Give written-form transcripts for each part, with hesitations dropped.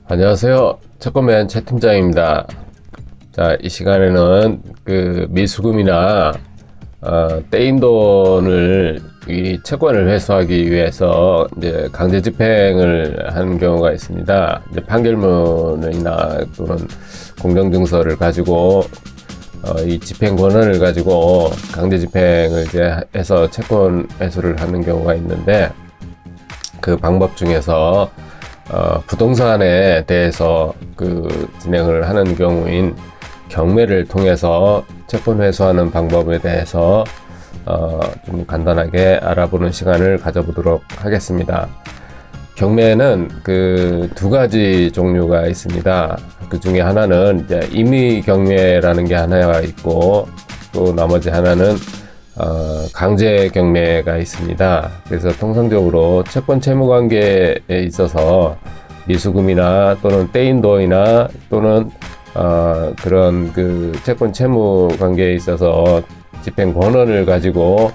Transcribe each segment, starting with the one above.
안녕하세요. 채권맨 최 팀장입니다. 자, 이 시간에는 그 미수금이나 떼인 돈을 이 채권을 회수하기 위해서 이제 강제 집행을 하는 경우가 있습니다. 이제 판결문이나 또는 공정증서를 가지고 이 집행 권한을 가지고 강제 집행을 이제 해서 채권 회수를 하는 경우가 있는데, 그 방법 중에서 부동산에 대해서 진행을 하는 경우인 경매를 통해서 채권 회수하는 방법에 대해서 좀 간단하게 알아보는 시간을 가져보도록 하겠습니다. 경매는 두 가지 종류가 있습니다. 그 중에 하나는 이제 임의 경매라는 게 하나가 있고, 또 나머지 하나는 강제 경매가 있습니다. 그래서 통상적으로 채권 채무 관계에 있어서 미수금이나 또는 떼인 돈이나 또는 그런 채권 채무 관계에 있어서 집행 권한을 가지고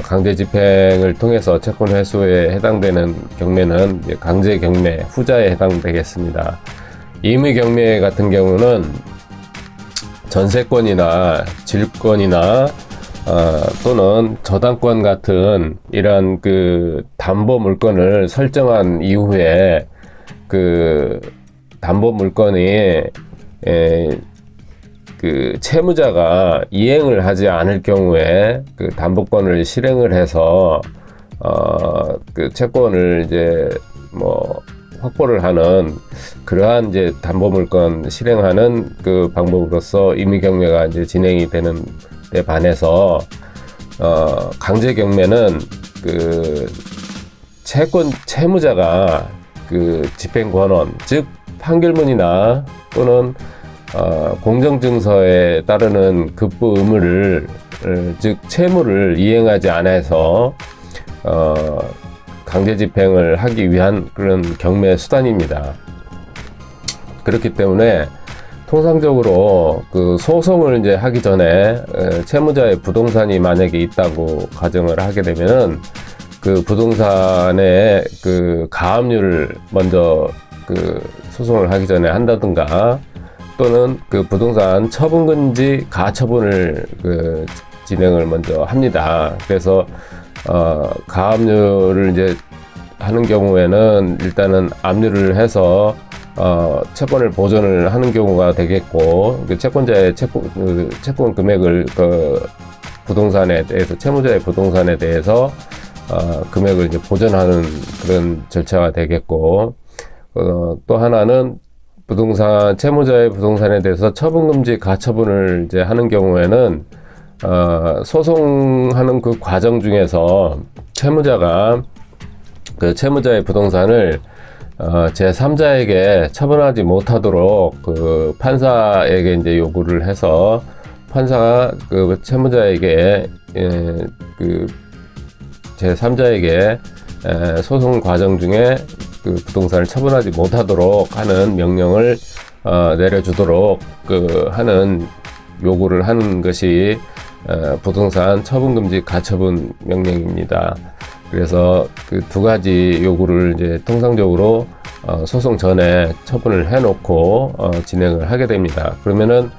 강제 집행을 통해서 채권 회수에 해당되는 경매는 강제 경매, 후자에 해당되겠습니다. 임의 경매 같은 경우는 전세권이나 질권이나 또는 저당권 같은 이런 담보 물건을 설정한 이후에 담보 물건이 채무자가 이행을 하지 않을 경우에 담보권을 실행을 해서 채권을 이제 확보를 하는 그러한 이제 담보 물건 실행하는 방법으로서 임의 경매가 이제 진행이 되는 데 반해서 강제 경매는 채권 채무자가 집행 권한, 즉 판결문이나 또는 공정증서에 따르는 급부 의무를, 즉 채무를 이행하지 않아서 강제 집행을 하기 위한 그런 경매 수단입니다. 그렇기 때문에 통상적으로 소송을 이제 하기 전에 채무자의 부동산이 만약에 있다고 가정을 하게 되면은 부동산의 가압류를 먼저 소송을 하기 전에 한다든가, 또는 부동산 처분금지 가처분을 진행을 먼저 합니다. 그래서 가압류를 이제 하는 경우에는 일단은 압류를 해서 채권을 보존을 하는 경우가 되겠고, 채권자의 채권 금액을 부동산에 대해서, 채무자의 부동산에 대해서 금액을 이제 보존하는 그런 절차가 되겠고, 또 하나는 채무자의 부동산에 대해서 처분금지 가처분을 이제 하는 경우에는 소송하는 과정 중에서 채무자가 채무자의 부동산을 제3자에게 처분하지 못하도록 판사에게 이제 요구를 해서, 판사가 채무자에게 제3자에게 소송 과정 중에 부동산을 처분하지 못하도록 하는 명령을 내려주도록 하는 요구를 하는 것이 부동산 처분금지 가처분 명령입니다. 그래서 두 가지 요구를 이제 통상적으로 소송 전에 처분을 해놓고 진행을 하게 됩니다. 그러면은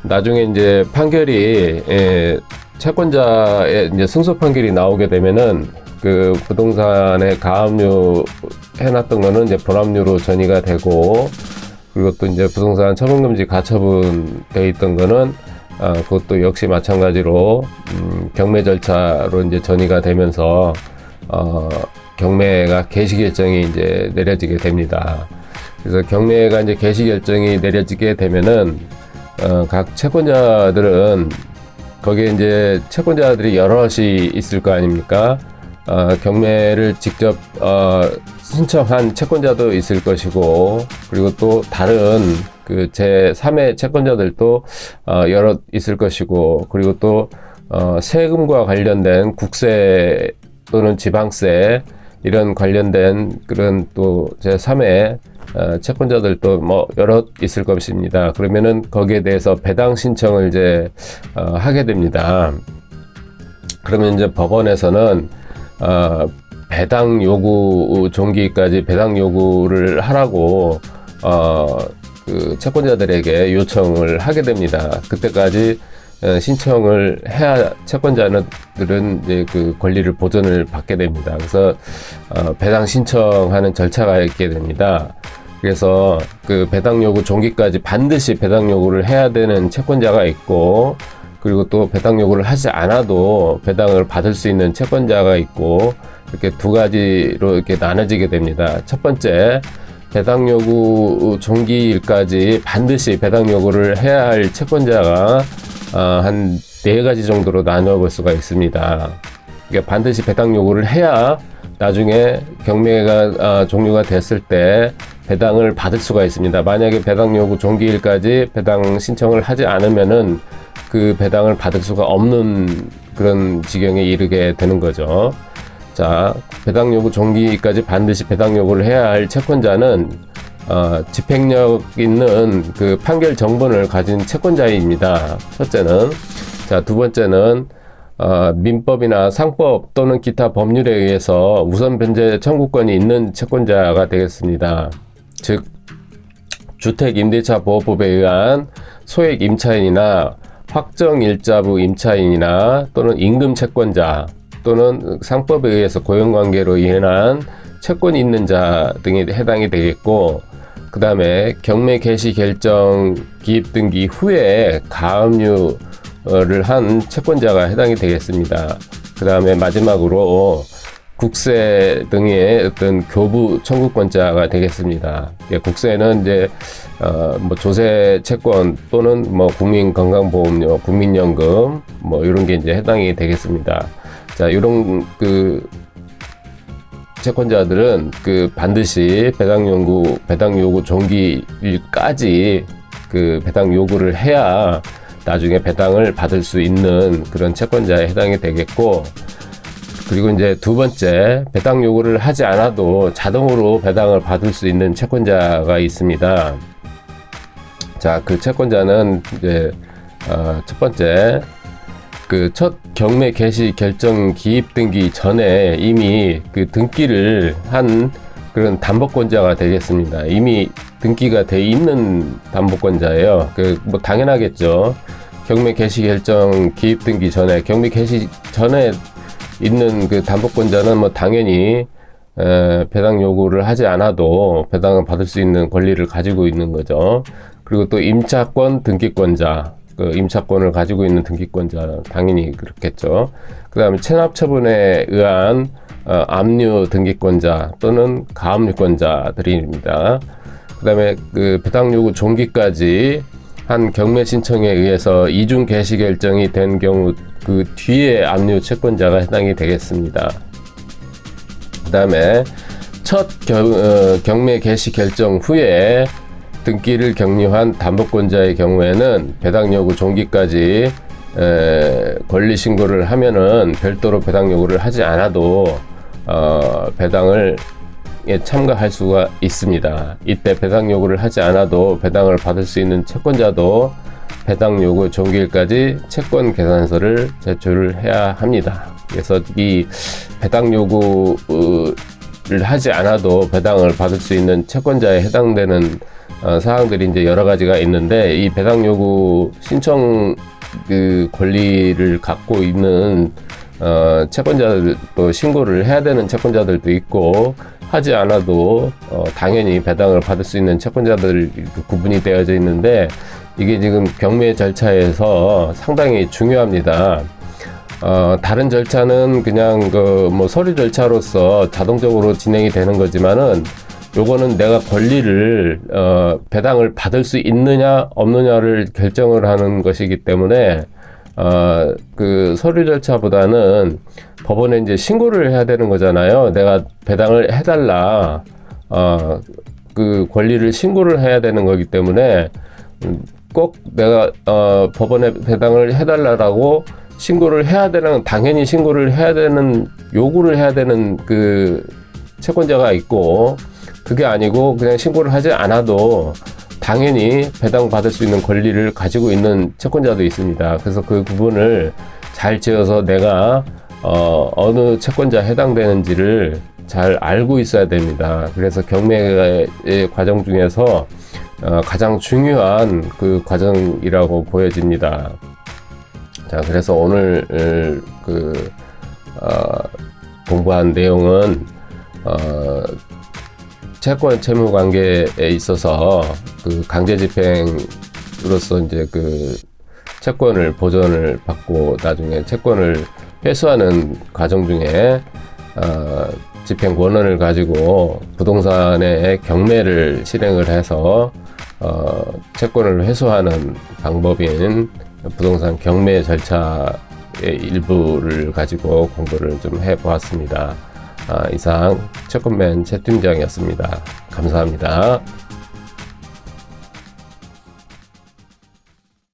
나중에 이제 판결이 채권자의 이제 승소 판결이 나오게 되면은 부동산에 가압류 해놨던 거는 이제 불압류로 전이가 되고, 그리고 또 이제 부동산 처분금지 가처분 돼 있던 거는 그것도 역시 마찬가지로 경매 절차로 이제 전이가 되면서 경매가 개시 결정이 이제 내려지게 됩니다. 그래서 경매가 이제 개시 결정이 내려지게 되면은 각 채권자들은 거기에 이제 채권자들이 여럿이 있을 거 아닙니까? 경매를 직접 신청한 채권자도 있을 것이고, 그리고 또 다른 제3의 채권자들도 여럿 있을 것이고, 그리고 또 세금과 관련된 국세 또는 지방세 이런 관련된 그런 또 제3의 채권자들도 여럿 있을 것입니다. 그러면은 거기에 대해서 배당 신청을 이제 하게 됩니다. 그러면 이제 법원에서는 배당 요구 종기까지 배당 요구를 하라고 그 채권자들에게 요청을 하게 됩니다. 그때까지 신청을 해야 채권자들은 이제 그 권리를 보전을 받게 됩니다. 그래서 배당 신청하는 절차가 있게 됩니다. 그래서 그 배당 요구 종기까지 반드시 배당 요구를 해야 되는 채권자가 있고, 그리고 또 배당 요구를 하지 않아도 배당을 받을 수 있는 채권자가 있고, 이렇게 두 가지로 이렇게 나눠지게 됩니다. 첫 번째, 배당 요구 종기일까지 반드시 배당 요구를 해야 할 채권자가 한 4가지 정도로 나누어 볼 수가 있습니다. 그러니까 반드시 배당 요구를 해야 나중에 경매가 종료가 됐을 때 배당을 받을 수가 있습니다. 만약에 배당 요구 종기일까지 배당 신청을 하지 않으면은 그 배당을 받을 수가 없는 그런 지경에 이르게 되는 거죠. 자, 배당 요구 종기까지 반드시 배당 요구를 해야 할 채권자는 집행력 있는 그 판결 정본을 가진 채권자입니다. 첫째는. 자, 두 번째는 민법이나 상법 또는 기타 법률에 의해서 우선 변제 청구권이 있는 채권자가 되겠습니다. 즉, 주택임대차보호법에 의한 소액 임차인이나 확정일자부 임차인이나 또는 임금 채권자 또는 상법에 의해서 고용관계로 인한 채권이 있는 자 등이 해당이 되겠고, 그 다음에 경매 개시 결정 기입 등기 후에 가압류를 한 채권자가 해당이 되겠습니다. 그 다음에 마지막으로 국세 등의 어떤 교부 청구권자가 되겠습니다. 국세는 이제 뭐 조세 채권 또는 뭐 국민건강보험료, 국민연금 뭐 이런 게 이제 해당이 되겠습니다. 자, 이런 그 채권자들은 그 반드시 배당 요구 종기일까지 그 배당 요구를 해야 나중에 배당을 받을 수 있는 그런 채권자에 해당이 되겠고, 그리고 이제 두 번째, 배당 요구를 하지 않아도 자동으로 배당을 받을 수 있는 채권자가 있습니다. 자, 그 채권자는 이제 첫 번째, 그 첫 경매 개시 결정 기입 등기 전에 이미 그 등기를 한 그런 담보권자가 되겠습니다. 이미 등기가 돼 있는 담보권자예요. 그 뭐 당연하겠죠. 경매 개시 결정 기입 등기 전에, 경매 개시 전에 있는 그 담보권자는 뭐 당연히 배당 요구를 하지 않아도 배당을 받을 수 있는 권리를 가지고 있는 거죠. 그리고 또 임차권 등기권자, 그 임차권을 가지고 있는 등기권자 당연히 그렇겠죠. 그 다음에 체납 처분에 의한 압류 등기권자 또는 가압류권자들입니다. 그 다음에 그 배당 요구 종기까지 한 경매 신청에 의해서 이중 개시 결정이 된 경우 그 뒤에 압류 채권자가 해당이 되겠습니다. 그 다음에 첫 경매 개시 결정 후에 등기를 격리한 담보권자의 경우에는 배당 요구 종기까지 권리 신고를 하면은 별도로 배당 요구를 하지 않아도 배당을 참가할 수가 있습니다. 이때 배당 요구를 하지 않아도 배당을 받을 수 있는 채권자도 배당 요구 종기일까지 채권 계산서를 제출을 해야 합니다. 그래서 이 배당 요구를 하지 않아도 배당을 받을 수 있는 채권자에 해당되는 사항들이 이제 여러 가지가 있는데, 이 배당 요구 신청 그 권리를 갖고 있는 채권자들, 또 신고를 해야 되는 채권자들도 있고, 하지 않아도 당연히 배당을 받을 수 있는 채권자들 구분이 되어져 있는데, 이게 지금 경매 절차에서 상당히 중요합니다. 다른 절차는 그냥 그 뭐 서류 절차로서 자동적으로 진행이 되는 거지만은, 요거는 내가 권리를 배당을 받을 수 있느냐 없느냐를 결정을 하는 것이기 때문에 그 서류 절차보다는 법원에 이제 신고를 해야 되는 거잖아요. 내가 배당을 해달라, 그 권리를 신고를 해야 되는 거기 때문에 꼭 내가 법원에 배당을 해달라라고 신고를 해야 되는, 당연히 신고를 해야 되는, 요구를 해야 되는 그 채권자가 있고, 그게 아니고 그냥 신고를 하지 않아도 당연히 배당받을 수 있는 권리를 가지고 있는 채권자도 있습니다. 그래서 그 부분을 잘 지어서 내가 어느 채권자에 해당되는지를 잘 알고 있어야 됩니다. 그래서 경매의 과정 중에서 가장 중요한 그 과정이라고 보여집니다. 자, 그래서 오늘 공부한 내용은 채권 채무 관계에 있어서 그 강제 집행으로서 이제 그 채권을 보전을 받고 나중에 채권을 회수하는 과정 중에 집행 권한을 가지고 부동산의 경매를 실행을 해서 채권을 회수하는 방법인 부동산 경매 절차의 일부를 가지고 공부를 좀 해보았습니다. 이상 채권맨 최 팀장이었습니다. 감사합니다.